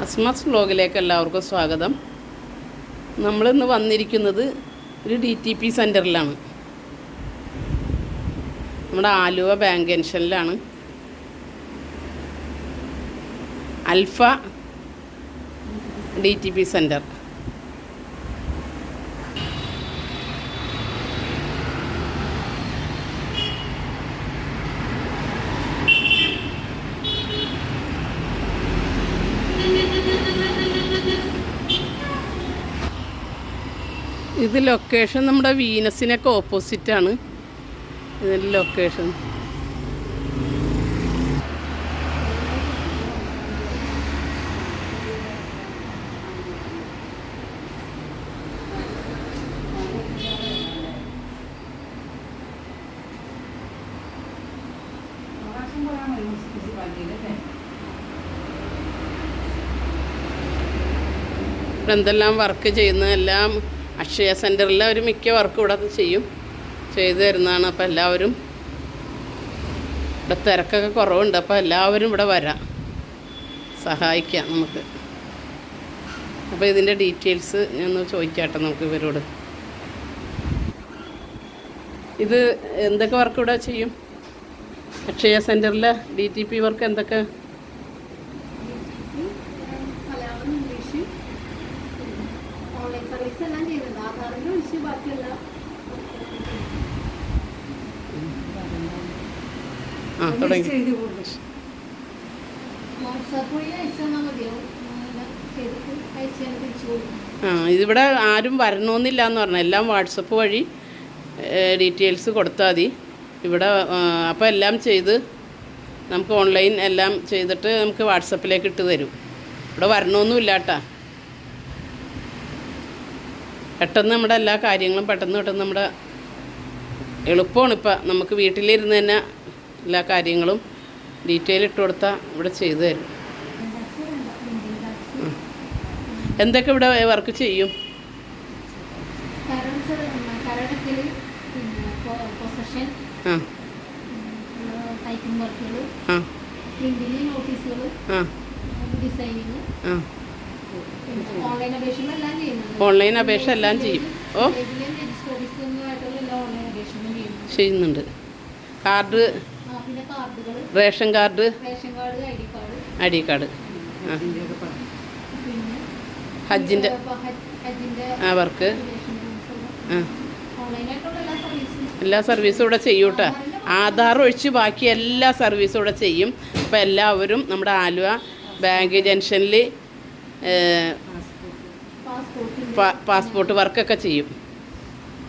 അസ്മാസ് വ്ലോഗിലേക്ക് എല്ലാവർക്കും സ്വാഗതം. നമ്മളിന്ന് വന്നിരിക്കുന്നത് ഒരു DTP സെൻറ്ററിലാണ്. നമ്മുടെ ആലുവ ബാങ്ക് ജംഗ്ഷനിലാണ്. അൽഫ DTP centre. ഇത് ലൊക്കേഷൻ നമ്മുടെ വീനസിനൊക്കെ ഓപ്പോസിറ്റാണ്. ഇതിൻ്റെ ലൊക്കേഷൻ എന്തെല്ലാം വർക്ക് ചെയ്യുന്നതെല്ലാം അക്ഷയ സെൻറ്ററിലെ ഒരു മിക്ക വർക്ക് ഇവിടെ ചെയ്തു തരുന്നതാണ്. അപ്പോൾ എല്ലാവരും ഇവിടെ തിരക്കൊക്കെ കുറവുണ്ട്. അപ്പോൾ എല്ലാവരും ഇവിടെ വരാം, സഹായിക്കാം നമുക്ക്. അപ്പോൾ ഇതിൻ്റെ ഡീറ്റെയിൽസ് ഞാൻ ഒന്ന് ചോദിക്കാട്ടെ നമുക്ക് ഇവരോട്. ഇത് എന്തൊക്കെ വർക്ക് ഇവിടെ ചെയ്യും? അക്ഷയ സെൻറ്ററിലെ DTP വർക്ക് എന്തൊക്കെ? തുടങ്ങി. ഇതിവിടെ ആരും വരണമെന്നില്ല എന്ന് പറഞ്ഞാൽ എല്ലാം വാട്സപ്പ് വഴി ഡീറ്റെയിൽസ് കൊടുത്താൽ മതി ഇവിടെ. അപ്പോൾ എല്ലാം ചെയ്ത് നമുക്ക് ഓൺലൈൻ എല്ലാം ചെയ്തിട്ട് നമുക്ക് വാട്സപ്പിലേക്ക് ഇട്ട് തരും. ഇവിടെ വരണമെന്നില്ല കേട്ടോ. പെട്ടെന്ന് നമ്മുടെ എല്ലാ കാര്യങ്ങളും പെട്ടെന്ന് നമ്മുടെ എളുപ്പമാണ്. ഇപ്പം നമുക്ക് വീട്ടിലിരുന്ന് തന്നെ എല്ലാ കാര്യങ്ങളും ഡീറ്റെയിൽ ഇട്ട് കൊടുത്താൽ ഇവിടെ ചെയ്തു തരും. എന്തൊക്കെ ഇവിടെ വർക്ക് ചെയ്യും? ഓൺലൈൻ അപേക്ഷ എല്ലാം ചെയ്യും. ചെയ്യുന്നുണ്ട്. Card, ration card, ID card, ഹജ്ജിൻ്റെ വർക്ക്, എല്ലാ സർവീസും ഇവിടെ ചെയ്യും കേട്ടോ. ആധാർ ഒഴിച്ച് ബാക്കി എല്ലാ സർവീസും ഇവിടെ ചെയ്യും. അപ്പോൾ എല്ലാവരും നമ്മുടെ ആലുവ ബാങ്ക് ജംഗ്ഷനിൽ പാസ്പോർട്ട് വർക്കൊക്കെ ചെയ്യും.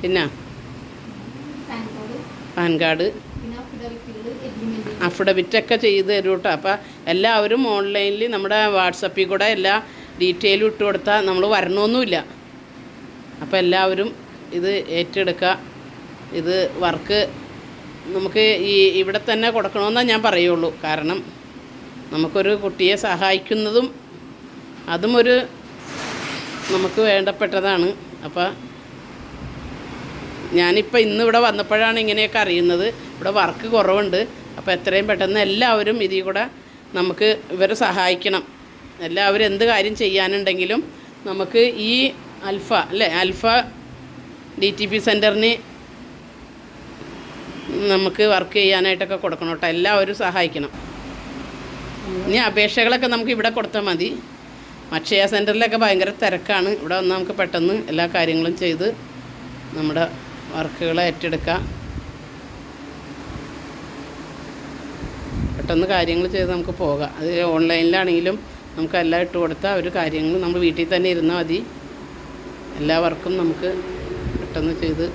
പിന്നെ പാൻ കാർഡ്, അഫിഡവിറ്റൊക്കെ ചെയ്ത് തരും കേട്ടോ. അപ്പോൾ എല്ലാവരും ഓൺലൈനിൽ നമ്മുടെ വാട്സപ്പിൽ കൂടെ എല്ലാ ഡീറ്റെയിലും ഇട്ട് കൊടുത്താൽ നമ്മൾ വരണമെന്നുമില്ല. അപ്പോൾ എല്ലാവരും ഇത് ഏറ്റെടുക്കുക. ഇത് വർക്ക് നമുക്ക് ഇവിടെ തന്നെ കൊടുക്കണമെന്നേ ഞാൻ പറയുള്ളൂ. കാരണം നമുക്കൊരു കുട്ടിയെ സഹായിക്കുന്നതും അതും നമുക്ക് വേണ്ടപ്പെട്ടതാണ്. അപ്പോൾ ഞാനിപ്പോൾ ഇന്നിവിടെ വന്നപ്പോഴാണ് ഇങ്ങനെയൊക്കെ അറിയുന്നത്. ഇവിടെ വർക്ക് കുറവുണ്ട്. അപ്പോൾ എത്രയും പെട്ടെന്ന് എല്ലാവരും ഇതിൽ കൂടെ നമുക്ക് ഇവരെ സഹായിക്കണം. എല്ലാവരും എന്ത് കാര്യം ചെയ്യാനുണ്ടെങ്കിലും നമുക്ക് ഈ അൽഫ DTP സെൻറ്ററിന് നമുക്ക് വർക്ക് ചെയ്യാനായിട്ടൊക്കെ കൊടുക്കണം കേട്ടോ. എല്ലാവരും സഹായിക്കണം. ഇനി അപേക്ഷകളൊക്കെ നമുക്ക് ഇവിടെ കൊടുത്താൽ മതി. അക്ഷയ സെൻറ്ററിലൊക്കെ ഭയങ്കര തിരക്കാണ്. ഇവിടെ വന്ന് നമുക്ക് പെട്ടെന്ന് എല്ലാ കാര്യങ്ങളും ചെയ്ത് നമ്മുടെ വർക്കുകൾ ഏറ്റെടുക്കാം. പെട്ടെന്ന് കാര്യങ്ങൾ ചെയ്ത് നമുക്ക് പോകാം. അത് ഓൺലൈനിലാണെങ്കിലും നമുക്ക് എല്ലാം ഇട്ട് കൊടുത്താൽ ഒരു കാര്യങ്ങൾ നമ്മൾ വീട്ടിൽ തന്നെ ഇരുന്നാൽ മതി. എല്ലാ വർക്കും നമുക്ക് പെട്ടെന്ന് ചെയ്ത്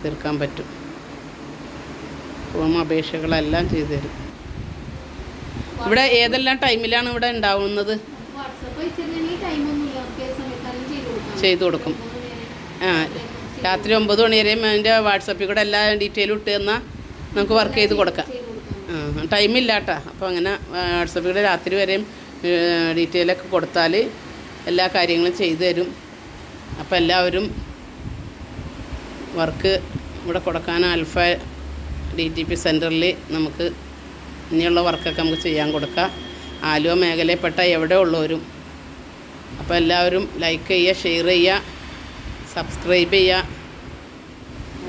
തീർക്കാൻ പറ്റും. ഫോം അപേക്ഷകളെല്ലാം ചെയ്തു തരും. ഇവിടെ ഏതെല്ലാം ടൈമിലാണ് ഇവിടെ ഉണ്ടാവുന്നത്? ചെയ്തു കൊടുക്കും. രാത്രി 9 മണി വരെയും അതിൻ്റെ വാട്സപ്പിൽ കൂടെ എല്ലാ ഡീറ്റെയിലും ഇട്ട് തന്നാൽ നമുക്ക് വർക്ക് ചെയ്ത് കൊടുക്കാം. ടൈമില്ല കേട്ടോ. അപ്പോൾ അങ്ങനെ വാട്സപ്പിൽ കൂടെ രാത്രി വരെയും ഡീറ്റെയിലൊക്കെ കൊടുത്താൽ എല്ലാ കാര്യങ്ങളും ചെയ്തു തരും. അപ്പോൾ എല്ലാവരും വർക്ക് ഇവിടെ കൊടുക്കാൻ അൽഫ DTP സെൻറ്ററിൽ നമുക്ക് ഇനിയുള്ള വർക്കൊക്കെ നമുക്ക് ചെയ്യാൻ കൊടുക്കാം. ആലുവ മേഖലയിൽപ്പെട്ട എവിടെ ഉള്ളവരും അപ്പോൾ എല്ലാവരും ലൈക്ക് ചെയ്യുക, ഷെയർ ചെയ്യുക, സബ്സ്ക്രൈബ് ചെയ്യുക.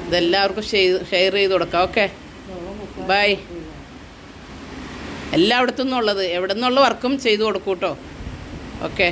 ഇതെല്ലാവർക്കും ഷെയർ ചെയ്ത് കൊടുക്കാം. Okay, by. എല്ലായിടത്തു നിന്നുള്ളത്, എവിടെ നിന്നുള്ള വർക്കും ചെയ്തു കൊടുക്കൂ കേട്ടോ. ഓക്കെ.